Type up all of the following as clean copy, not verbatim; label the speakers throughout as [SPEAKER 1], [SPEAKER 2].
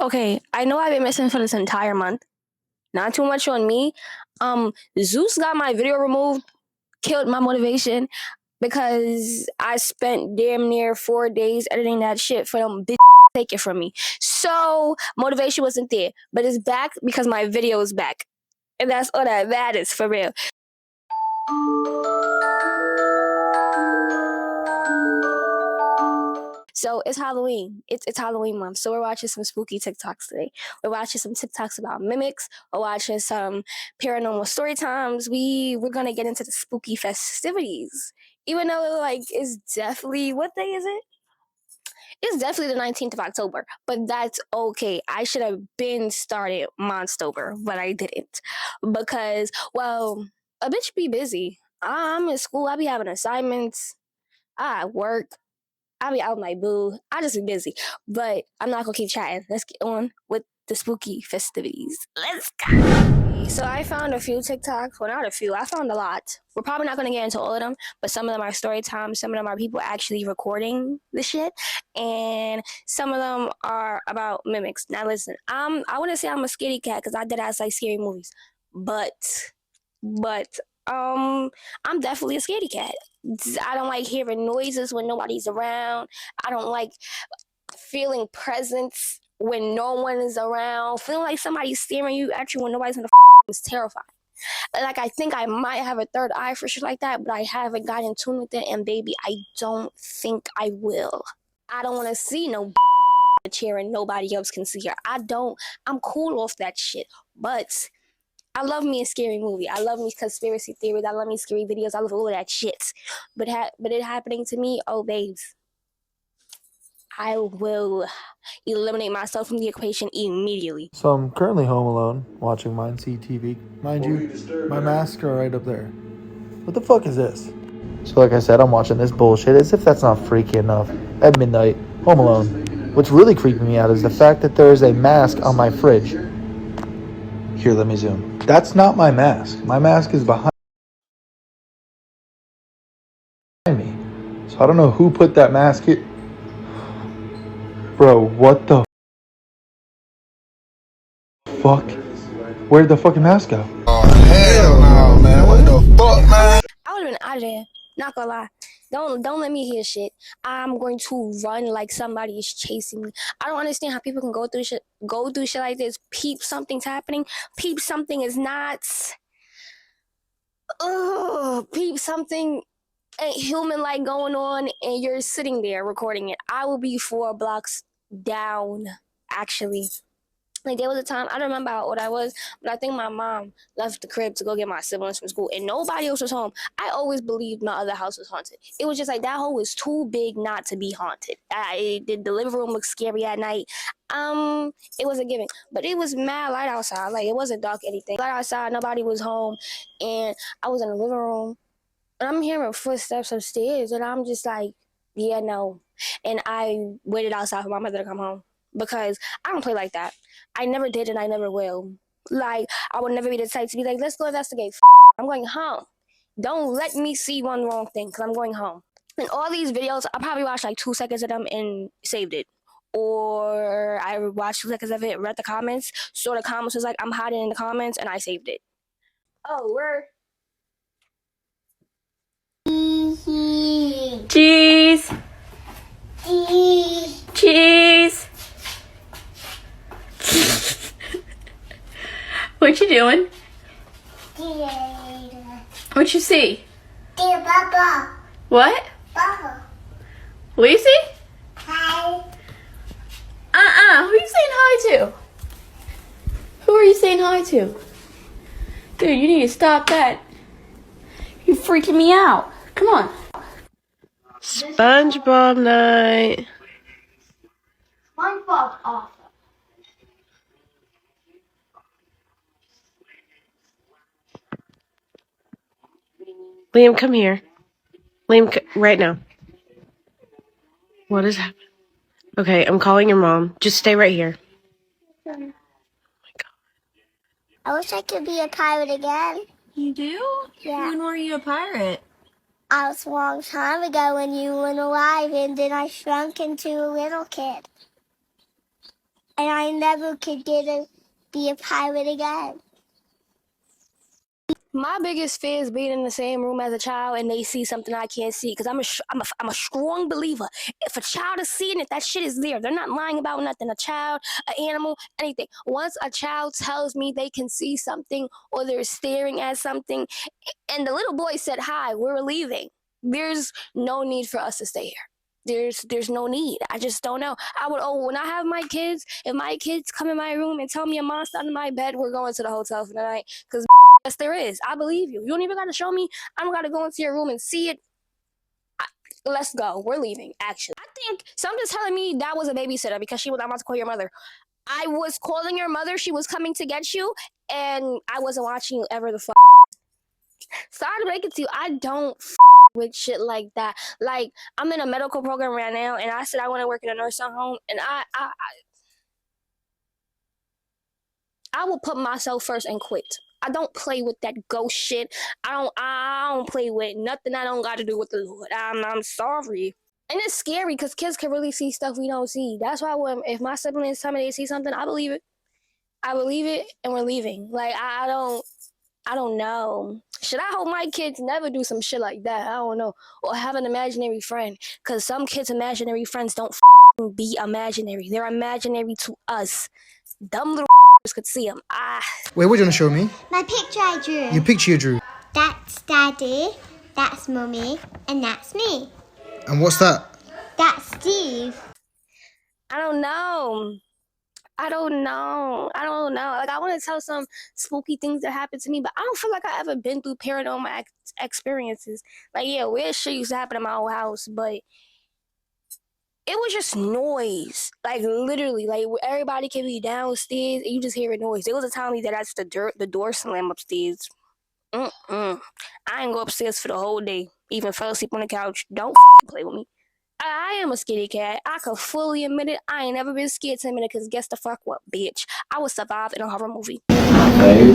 [SPEAKER 1] Okay, I know I've been missing for this entire month. Not too much on me. Zeus got my video removed, killed my motivation because I spent damn near 4 days editing that shit for them bitch take it from me. So motivation wasn't there, but it's back because my video is back, and that's all that matters for real. So it's Halloween. It's Halloween month. So we're watching some spooky TikToks today. We're watching some TikToks about mimics. We're watching some paranormal story times. We're gonna get into the spooky festivities. Even though it's definitely, what day is it? It's definitely the 19th of October, but that's okay. I should have been started Monstober, but I didn't. Because, well, a bitch be busy. I'm in school, I be having assignments, I at work, I be out with my boo. I just be busy. But I'm not gonna keep chatting. Let's get on with the spooky festivities. Let's go. So I found a few TikToks. Well, not a few. I found a lot. We're probably not gonna get into all of them, but some of them are story time. Some of them are people actually recording the shit, and some of them are about mimics. Now listen, I wouldn't say I'm a scaredy cat because I did ass like scary movies, but I'm definitely a scaredy cat. I don't like hearing noises when nobody's around. I don't like feeling presence when no one is around. Feeling like somebody's staring at you when nobody's in the is terrifying. Like, I think I might have a third eye for shit like that, but I haven't gotten in tune with it, and baby, I don't think I will. I don't want to see no chair and nobody else can see her. I'm cool off that shit, but I love me a scary movie. I love me conspiracy theories. I love me scary videos. I love all of that shit. But it happening to me, oh babes, I will eliminate myself from the equation immediately.
[SPEAKER 2] So I'm currently home alone, watching Mine See TV. Mind you, my masks are right up there. What the fuck is this? So like I said, I'm watching this bullshit as if that's not freaky enough. At midnight, home alone. What's really creeping me out is the fact that there is a mask on my fridge. Here, let me zoom. That's not my mask. My mask is behind me. So I don't know who put that mask here. Bro, what the fuck? Where'd the fucking mask go?
[SPEAKER 3] Oh, hell no, man. What the fuck, man?
[SPEAKER 1] I would have been out of there. Not gonna lie. Don't let me hear shit. I'm going to run like somebody is chasing me. I don't understand how people can go through shit like this. Peep something's happening. Peep something is not. Peep something ain't human like going on, and you're sitting there recording it. I will be 4 blocks down, actually. Like, there was a time, I don't remember how old I was, but I think my mom left the crib to go get my siblings from school, and nobody else was home. I always believed my other house was haunted. It was just like, that hole was too big not to be haunted. The living room looked scary at night. It wasn't giving, but it was mad light outside. Like, it wasn't dark or anything. Light outside, nobody was home, and I was in the living room, and I'm hearing footsteps upstairs, and I'm just like, yeah, no. And I waited outside for my mother to come home because I don't play like that. I never did, and I never will. Like, I would never be the type to be like, let's go investigate. I'm going home. Don't let me see one wrong thing because I'm going home. And all these videos, I probably watched like 2 seconds of them and saved it. Or I watched 2 seconds of it, read the comments, saw the comments, was like, I'm hiding in the comments, and I saved it. Oh, we're...
[SPEAKER 4] Cheese. Cheese. What you doing? What you see?
[SPEAKER 5] Papa.
[SPEAKER 4] What?
[SPEAKER 5] Papa.
[SPEAKER 4] What you see?
[SPEAKER 5] Hi.
[SPEAKER 4] Who are you saying hi to? Who are you saying hi to? Dude, you need to stop that. You're freaking me out. Come on.
[SPEAKER 6] SpongeBob night.
[SPEAKER 5] SpongeBob's awesome.
[SPEAKER 6] Liam, come here. Liam, right now. What is happening? Okay, I'm calling your mom. Just stay right here. Oh my God.
[SPEAKER 5] I wish I could be a pirate again.
[SPEAKER 4] You do?
[SPEAKER 5] Yeah.
[SPEAKER 4] When were you a pirate?
[SPEAKER 5] I was a long time ago when you weren't alive, and then I shrunk into a little kid. and I never could be a pirate again.
[SPEAKER 1] My biggest fear is being in the same room as a child and they see something I can't see. Because I'm a strong believer. If a child is seeing it, that shit is there. They're not lying about nothing. A child, an animal, anything. Once a child tells me they can see something or they're staring at something, and the little boy said, "Hi, we're leaving." There's no need for us to stay here. There's no need. I just don't know. When I have my kids, if my kids come in my room and tell me a monster under my bed, we're going to the hotel for the night. Because yes, there is. I believe you. You don't even got to show me. I don't got to go into your room and see it. Let's go. We're leaving, actually. I think something's telling me that was a babysitter because she was about to call your mother. I was calling your mother. She was coming to get you, and I wasn't watching you ever the fuck. Sorry to break it to you. I don't with shit like that. Like, I'm in a medical program right now, and I said I want to work in a nursing home, and I will put myself first and quit. I don't play with that ghost shit. I don't play with nothing I don't got to do with the Lord. I'm sorry. And it's scary because kids can really see stuff we don't see. That's why if my siblings tell me they see something, I believe it. I believe it, and we're leaving. Like, I don't know. Should I hope my kids never do some shit like that? I don't know. Or have an imaginary friend. Because some kids' imaginary friends don't be imaginary. They're imaginary to us. Dumb little could see them.
[SPEAKER 7] Wait, what do you want to show me?
[SPEAKER 5] My picture I drew.
[SPEAKER 7] Your picture you drew.
[SPEAKER 5] That's Daddy, that's Mummy, and that's me.
[SPEAKER 7] And what's that?
[SPEAKER 5] That's Steve.
[SPEAKER 1] I don't know. Like, I want to tell some spooky things that happened to me, but I don't feel like I ever been through paranormal experiences. Like, yeah, weird shit used to happen in my old house, but it was just noise. Like, literally, like, everybody can be downstairs and you just hear a noise. There was a time that that's the door slam upstairs. I ain't go upstairs for the whole day. Even fell asleep on the couch. Don't play with me. I am a scaredy cat. I can fully admit it. I ain't never been scared to admit it because guess the fuck what, bitch? I would survive in a horror movie.
[SPEAKER 8] Hey.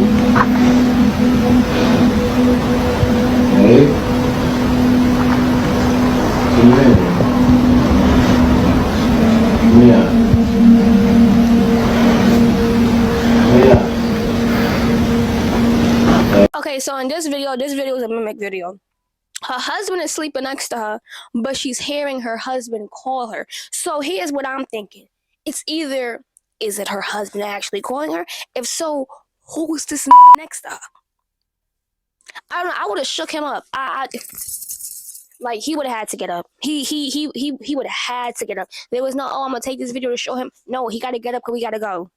[SPEAKER 8] Hey. Come here.
[SPEAKER 1] Okay, so in this video is a mimic video. Her husband is sleeping next to her, but she's hearing her husband call her. So here's what I'm thinking. It's either, is it her husband actually calling her? If so, who's this nigga next to her? I don't know. I would have shook him up. Like, he would have had to get up. He would have had to get up. There was no, oh, I'm gonna take this video to show him. No, he gotta get up because we gotta go.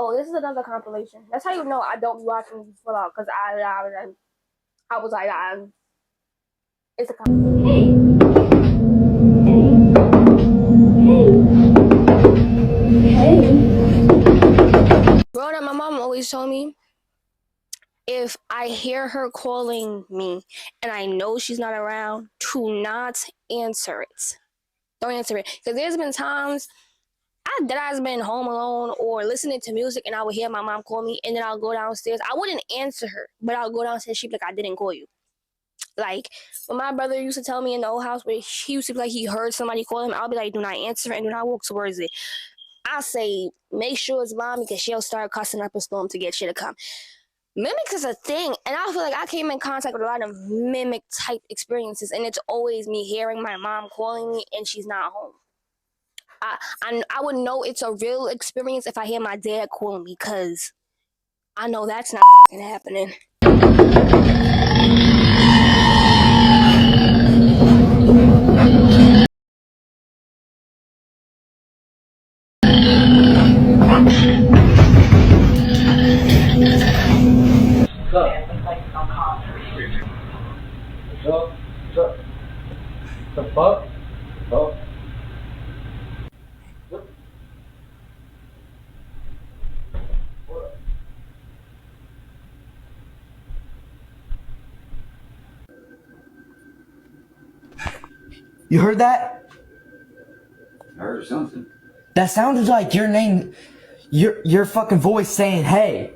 [SPEAKER 1] Oh, this is another compilation. That's how you know I don't be watching these full out, because I was like, it's a compilation. Growing up, my mom always told me, if I hear her calling me and I know she's not around, to not answer it. Don't answer it. Because there's been times that I've been home alone or listening to music and I would hear my mom call me and then I'll go downstairs. I wouldn't answer her, but I'll go downstairs. She'd be like, I didn't call you. Like, when my brother used to tell me in the old house where he used to be like, he heard somebody call him, I'll be like, do not answer and do not walk towards it. I say, make sure it's mommy because she'll start cussing up a storm to get shit to come. Mimics is a thing, and I feel like I came in contact with a lot of mimic type experiences, and it's always me hearing my mom calling me and she's not home. I would know it's a real experience if I hear my dad calling me, because I know that's not fucking happening.
[SPEAKER 8] The fuck? Oh.
[SPEAKER 9] You heard that?
[SPEAKER 10] I heard something.
[SPEAKER 9] That sounded like your name. Your fucking voice saying, hey.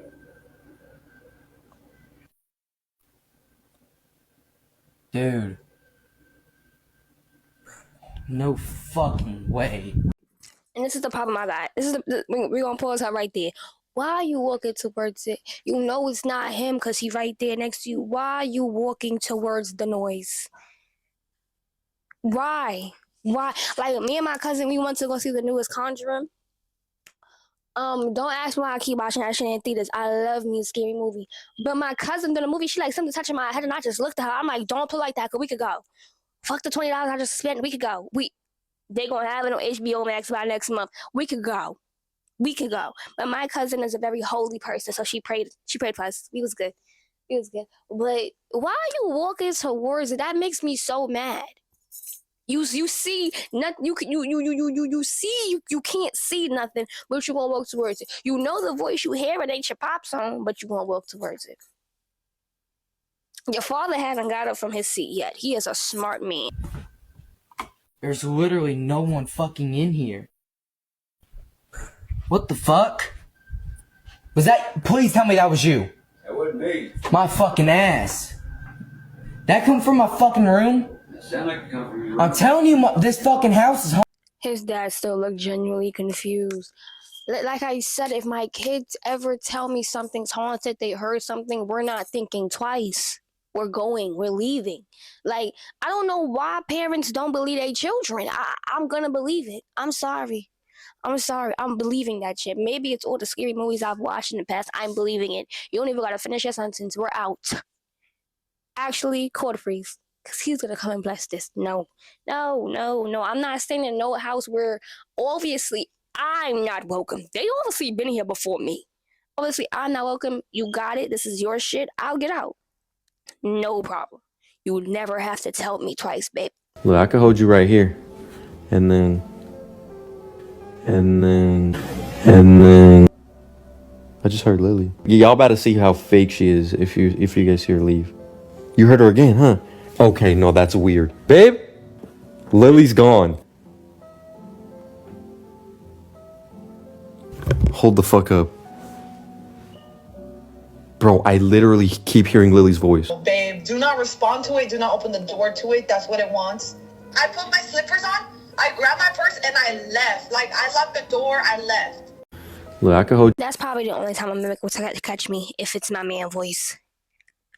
[SPEAKER 9] Dude. No fucking way.
[SPEAKER 1] And this is the problem I got. This is we're gonna pause her right there. Why are you walking towards it? You know it's not him because he's right there next to you. Why are you walking towards the noise? Why? Like me and my cousin, we went to go see the newest Conjuring. Don't ask me why I keep watching that shit in theaters. I love me a scary movie. But my cousin did a movie, she like something touching my head and I just looked at her. I'm like, don't put like that because we could go. Fuck the $20 I just spent, we could go. They gonna have it on HBO Max by next month. We could go. But my cousin is a very holy person, so she prayed for us. We was good. But why are you walking towards it? That makes me so mad. You see nothing. You see you can't see nothing, but you gonna walk towards it. You know the voice you hear it ain't your pop song, but you gonna walk towards it. Your father hasn't got up from his seat yet. He is a smart man.
[SPEAKER 9] There's literally no one fucking in here. What the fuck? Was that? Please tell me that was you.
[SPEAKER 8] That wasn't me.
[SPEAKER 9] My fucking ass. That come from my fucking room?
[SPEAKER 8] Sound like it come from you.
[SPEAKER 9] I'm telling you, this fucking house is haunted.
[SPEAKER 1] His dad still looked genuinely confused. Like I said, if my kids ever tell me something's haunted, they heard something, we're not thinking twice. We're leaving. Like, I don't know why parents don't believe their children. I'm gonna believe it. I'm sorry. I'm believing that shit. Maybe it's all the scary movies I've watched in the past. I'm believing it. You don't even gotta finish your sentence. We're out. Actually, quarter freeze. Because he's going to come and bless this. No. I'm not staying in no house where obviously I'm not welcome. They obviously been here before me. Obviously, I'm not welcome. You got it. This is your shit. I'll get out. No problem. You would never have to tell me twice, babe.
[SPEAKER 10] Look, I could hold you right here. And then. I just heard Lily. Y'all about to see how fake she is if you guys see her leave. You heard her again, huh? Okay, no, that's weird. Babe, Lily's gone. Hold the fuck up. Bro, I literally keep hearing Lily's voice.
[SPEAKER 11] Babe, do not respond to it. Do not open the door to it. That's what it wants. I put my slippers on. I grabbed my purse and I left. Like, I locked the door. I left.
[SPEAKER 10] Look, I could hold.
[SPEAKER 1] That's probably the only time a mimic will catch me if it's my man voice.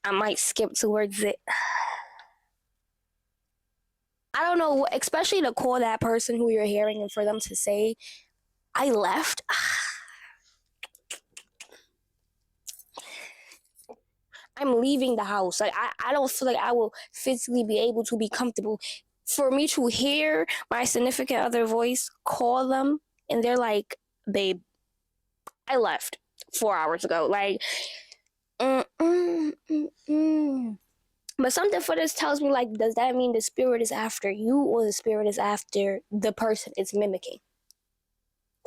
[SPEAKER 1] I might skip towards it. I don't know, especially to call that person who you're hearing and for them to say, I left. I'm leaving the house. Like I don't feel like I will physically be able to be comfortable. For me to hear my significant other voice, call them, and they're like, babe, I left 4 hours ago. Like, But something for this tells me, like, does that mean the spirit is after you or the spirit is after the person it's mimicking?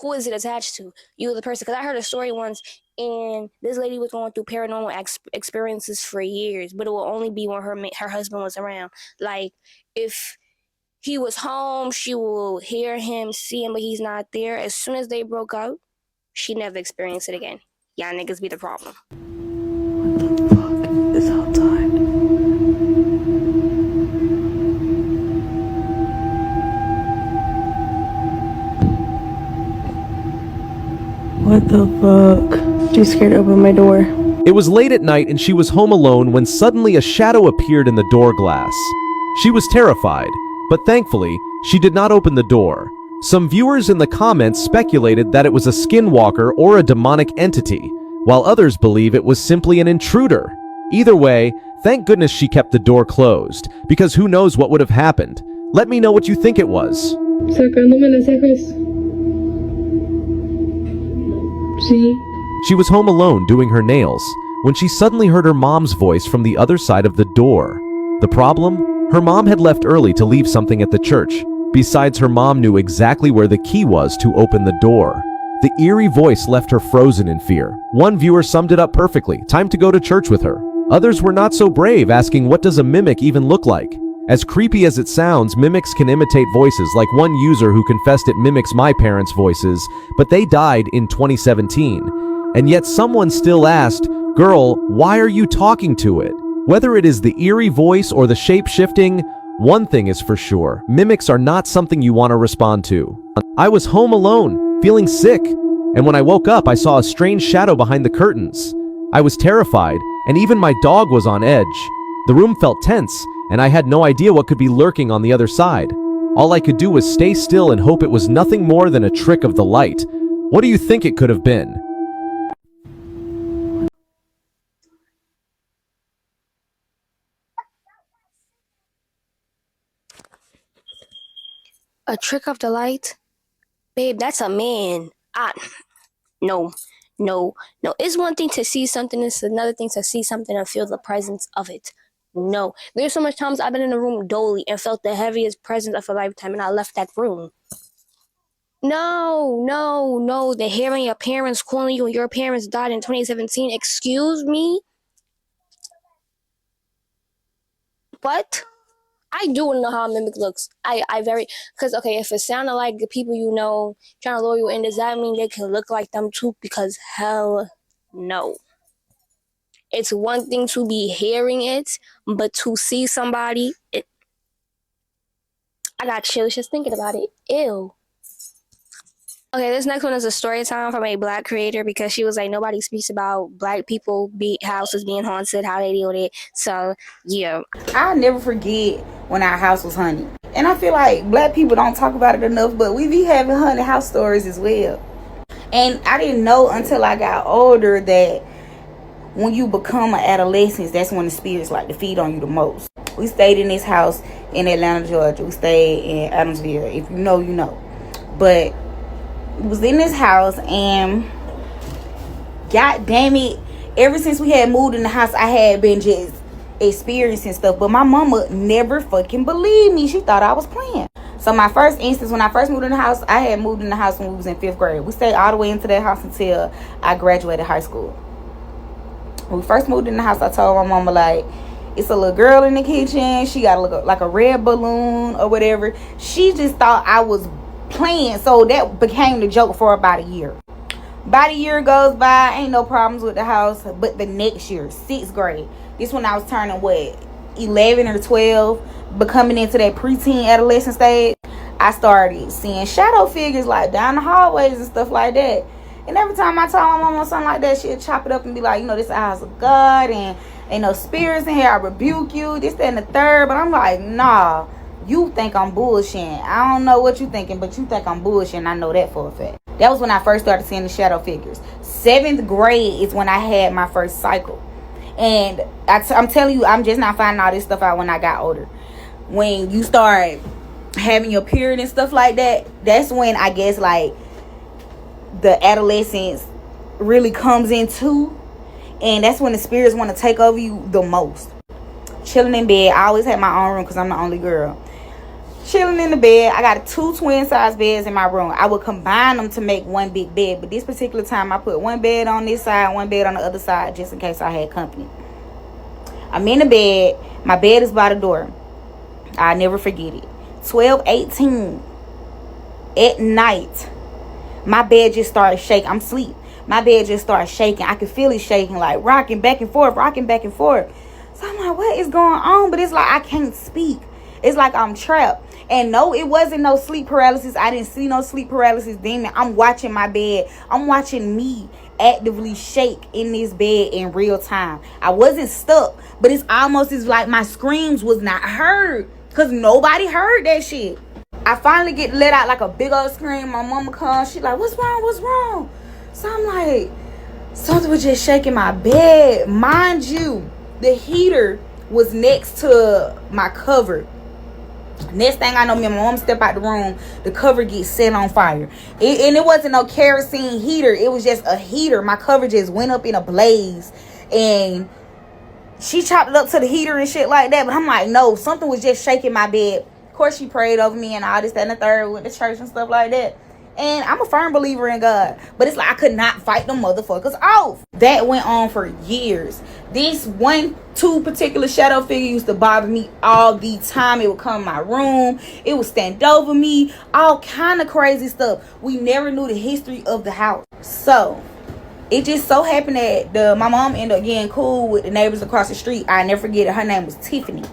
[SPEAKER 1] Who is it attached to? You or the person? Because I heard a story once, and this lady was going through paranormal experiences for years, but it will only be when her husband was around. Like, if he was home, she will hear him, see him, but he's not there. As soon as they broke up, she never experienced it again. Y'all niggas be the problem.
[SPEAKER 6] What the fuck is outside? What the fuck? Too scared to open my door.
[SPEAKER 12] It was late at night and she was home alone when suddenly a shadow appeared in the door glass. She was terrified, but thankfully, she did not open the door. Some viewers in the comments speculated that it was a skinwalker or a demonic entity, while others believe it was simply an intruder. Either way, thank goodness she kept the door closed, because who knows what would have happened. Let me know what you think it was.
[SPEAKER 13] Sacándome las cejas. Sí.
[SPEAKER 12] She was home alone doing her nails when she suddenly heard her mom's voice from the other side of the door. The problem? Her mom had left early to leave something at the church. Besides, her mom knew exactly where the key was to open the door. The eerie voice left her frozen in fear. One viewer summed it up perfectly. Time to go to church with her. Others were not so brave, asking, what does a mimic even look like? As creepy as it sounds, mimics can imitate voices, like one user who confessed it mimics my parents' voices, but they died in 2017. And yet someone still asked, "Girl, why are you talking to it?" Whether it is the eerie voice or the shape-shifting, one thing is for sure, mimics are not something you want to respond to. I was home alone, feeling sick, and when I woke up, I saw a strange shadow behind the curtains. I was terrified, and even my dog was on edge. The room felt tense, and I had no idea what could be lurking on the other side. All I could do was stay still and hope it was nothing more than a trick of the light. What do you think it could have been?
[SPEAKER 1] A trick of the light? Babe, that's a man. No. It's one thing to see something, it's another thing to see something and feel the presence of it. No. There's so much times I've been in a room dolly and felt the heaviest presence of a lifetime and I left that room. No. The hearing your parents calling you and your parents died in 2017. Excuse me? What? I do want to know how a mimic looks. Because, okay, if it sounded like the people you know trying to lure you in, does that mean they can look like them too? Because hell no. It's one thing to be hearing it, but to see somebody, I got chills just thinking about it. Ew. Okay, this next one is a story time from a Black creator because she was like, nobody speaks about Black people houses being haunted, how they deal with it. So, yeah.
[SPEAKER 14] I'll never forget when our house was haunted. And I feel like Black people don't talk about it enough, but we be having haunted house stories as well. And I didn't know until I got older that when you become an adolescent, that's when the spirits like to feed on you the most. We stayed in this house in Atlanta, Georgia. We stayed in Adamsville. If you know, you know. But was in this house, and god damn it, ever since we had moved in the house, I had been just experiencing stuff, but my mama never fucking believed me. She thought I was playing. So my first instance, when I first moved in the house, I had moved in the house when we was in 5th grade. We stayed all the way into that house until I graduated high school. When we first moved in the house, I told my mama, like, it's a little girl in the kitchen, she got like a red balloon or whatever. She just thought I was playing, so that became the joke for about a year. About a year goes by, ain't no problems with the house. But the next year, 6th grade, this when I was turning 11 or 12, becoming into that preteen adolescent stage, I started seeing shadow figures like down the hallways and stuff like that. And every time I told my mama something like that, she'd chop it up and be like, this is the house of God and ain't no spirits in here, I rebuke you, this, that, and the third. But I'm like, nah, you think I'm bullshitting. I don't know what you thinking, but you think I'm bullshitting. I know that for a fact. That was when I first started seeing the shadow figures. 7th grade is when I had my first cycle. And I'm telling you, I'm just not finding all this stuff out when I got older. When you start having your period and stuff like that, that's when I guess like the adolescence really comes into. And that's when the spirits want to take over you the most. Chilling in bed. I always had my own room because I'm the only girl. Chilling in the bed. I got 2 twin size beds in my room. I would combine them to make one big bed. But this particular time, I put one bed on this side, one bed on the other side, just in case I had company. I'm in the bed. My bed is by the door. I'll never forget it. 12:18 at night. My bed just started shaking. I'm asleep. My bed just started shaking. I could feel it shaking, like rocking back and forth, rocking back and forth. So I'm like, what is going on? But it's like I can't speak. It's like I'm trapped. And no, it wasn't no sleep paralysis. I didn't see no sleep paralysis demon. I'm watching my bed. I'm watching me actively shake in this bed in real time. I wasn't stuck, but it's almost as like my screams was not heard because nobody heard that shit. I finally get let out like a big old scream. My mama comes. She like, what's wrong? What's wrong? So I'm like, something was just shaking my bed. Mind you, the heater was next to my cover. Next thing I know, me and my mom step out the room, the cover gets set on fire. And it wasn't no kerosene heater. It was just a heater. My cover just went up in a blaze. And she chopped it up to the heater and shit like that. But I'm like, no, something was just shaking my bed. Of course, she prayed over me and all this, that, and the third. Went to church and stuff like that. And I'm a firm believer in God. But it's like I could not fight them motherfuckers off. That went on for years. This two particular shadow figure used to bother me all the time. It would come in my room. It would stand over me. All kind of crazy stuff. We never knew the history of the house. So it just so happened that my mom ended up getting cool with the neighbors across the street. I never forget it. Her name was Tiffany.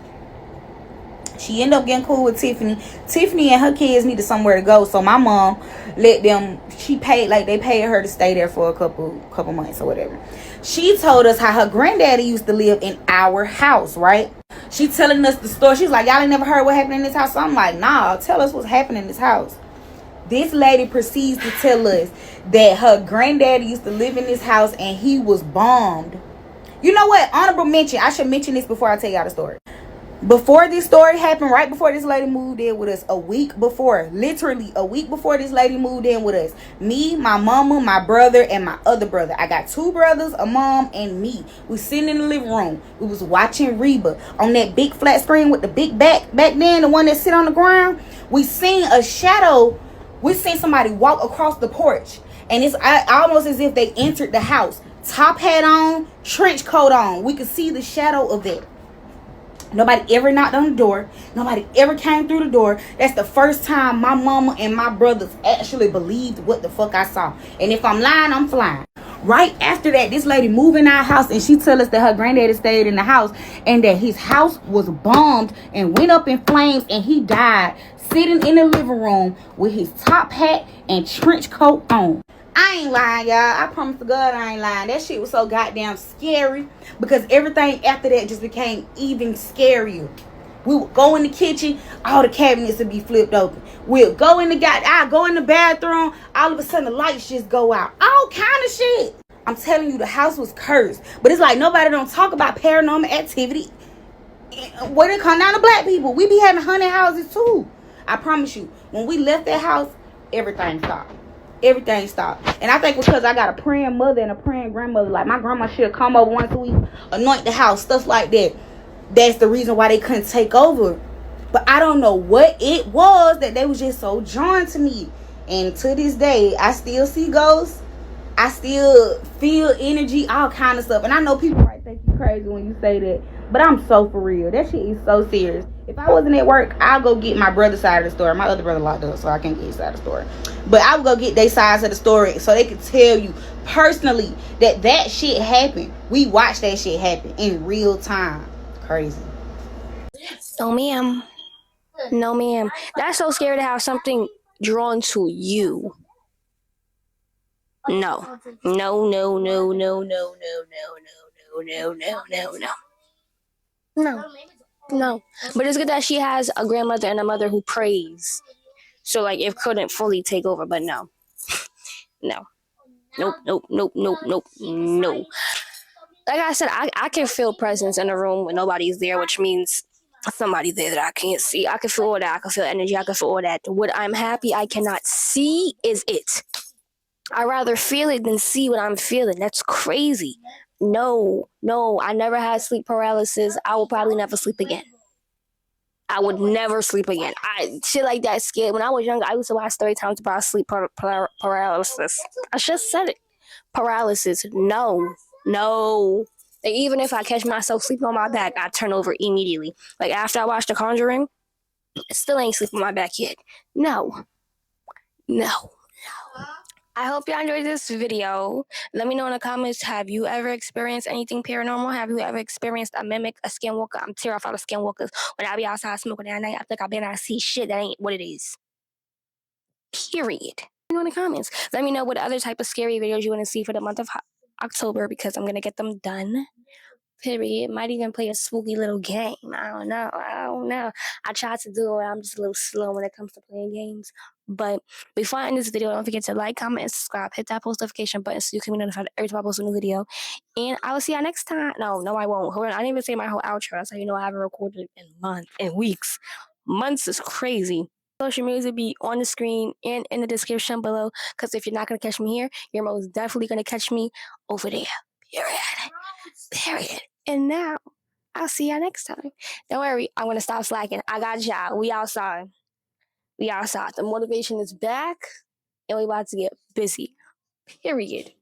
[SPEAKER 14] She ended up getting cool with Tiffany. Tiffany and her kids needed somewhere to go, so my mom let them. They paid her to stay there for a couple months or whatever. She told us how her granddaddy used to live in our house, right? She telling us the story. She's like, y'all ain't never heard what happened in this house. So I'm like, nah, tell us what's happening in this house. This lady proceeds to tell us that her granddaddy used to live in this house and he was bombed. You know what? Honorable mention. I should mention this before I tell y'all the story. Before this story happened, right before this lady moved in with us, literally a week before this lady moved in with us, me, my mama, my brother, and my other brother. I got two brothers, a mom, and me. We sitting in the living room. We was watching Reba on that big flat screen with the big back then, the one that sit on the ground. We seen a shadow. We seen somebody walk across the porch, and it's almost as if they entered the house. Top hat on, trench coat on. We could see the shadow of it. Nobody ever knocked on the door. Nobody ever came through the door. That's the first time my mama and my brothers actually believed what the fuck I saw. And if I'm lying, I'm flying. Right after that, this lady moved in our house and she tell us that her granddaddy stayed in the house and that his house was bombed and went up in flames and he died sitting in the living room with his top hat and trench coat on. I ain't lying, y'all. I promise to God I ain't lying. That shit was so goddamn scary because everything after that just became even scarier. We would go in the kitchen, all the cabinets would be flipped open. We'll go in I'll go in the bathroom, all of a sudden the lights just go out. All kind of shit. I'm telling you, the house was cursed. But it's like nobody don't talk about paranormal activity when it come down to black people. We be having haunted houses too. I promise you, when we left that house, everything stopped. Everything stopped. And I think because I got a praying mother and a praying grandmother, like my grandma should come over once a week, anoint the house, stuff like that. That's the reason why they couldn't take over. But I don't know what it was that they was just so drawn to me. And to this day, I still see ghosts. I still feel energy, all kind of stuff. And I know people might think you crazy when you say that, but I'm so for real. That shit is so serious. If I wasn't at work, I'll go get my brother's side of the story. My other brother locked up, so I can't get his side of the story. But I would go get their sides of the story so they could tell you personally that shit happened. We watched that shit happen in real time. Crazy.
[SPEAKER 1] No, ma'am. No, ma'am. That's so scary to have something drawn to you. No. No, no, no, no, no, no, no, no, no, no, no, no. No. No. But it's good that she has a grandmother and a mother who prays. So, like, it couldn't fully take over, but no. No. Nope, nope, nope, nope, nope, no. Like I said, I can feel presence in a room when nobody's there, which means somebody there that I can't see. I can feel all that. I can feel energy. I can feel all that. What I'm happy I cannot see is it. I rather feel it than see what I'm feeling. That's crazy. No, I never had sleep paralysis. I will probably never sleep again. I would never sleep again. Shit like that scared. When I was younger, I used to watch 30 times about sleep paralysis. I just said it. Paralysis. No. Like, even if I catch myself sleeping on my back, I turn over immediately. Like after I watched The Conjuring, I still ain't sleeping on my back yet. No. I hope y'all enjoyed this video. Let me know in the comments, have you ever experienced anything paranormal? Have you ever experienced a mimic, a skinwalker? I'm terrified of skinwalkers. When I be outside smoking at night, I think I better not see shit that ain't what it is. Period. Let me know in the comments. Let me know what other type of scary videos you want to see for the month of October, because I'm going to get them done. Period. Might even play a spooky little game. I don't know. I tried to do it. I'm just a little slow when it comes to playing games. But before I end this video, don't forget to like, comment, and subscribe. Hit that post notification button so you can be notified every time I post a new video. And I will see y'all next time. No, I won't. Hold on. I didn't even say my whole outro. That's how you know I haven't recorded in months and weeks. Months is crazy. Social media will be on the screen and in the description below. Because if you're not going to catch me here, you're most definitely going to catch me over there. Period. And now, I'll see y'all next time. Don't worry, I'm going to stop slacking. I got y'all. We outside. The motivation is back. and we about to get busy. Period.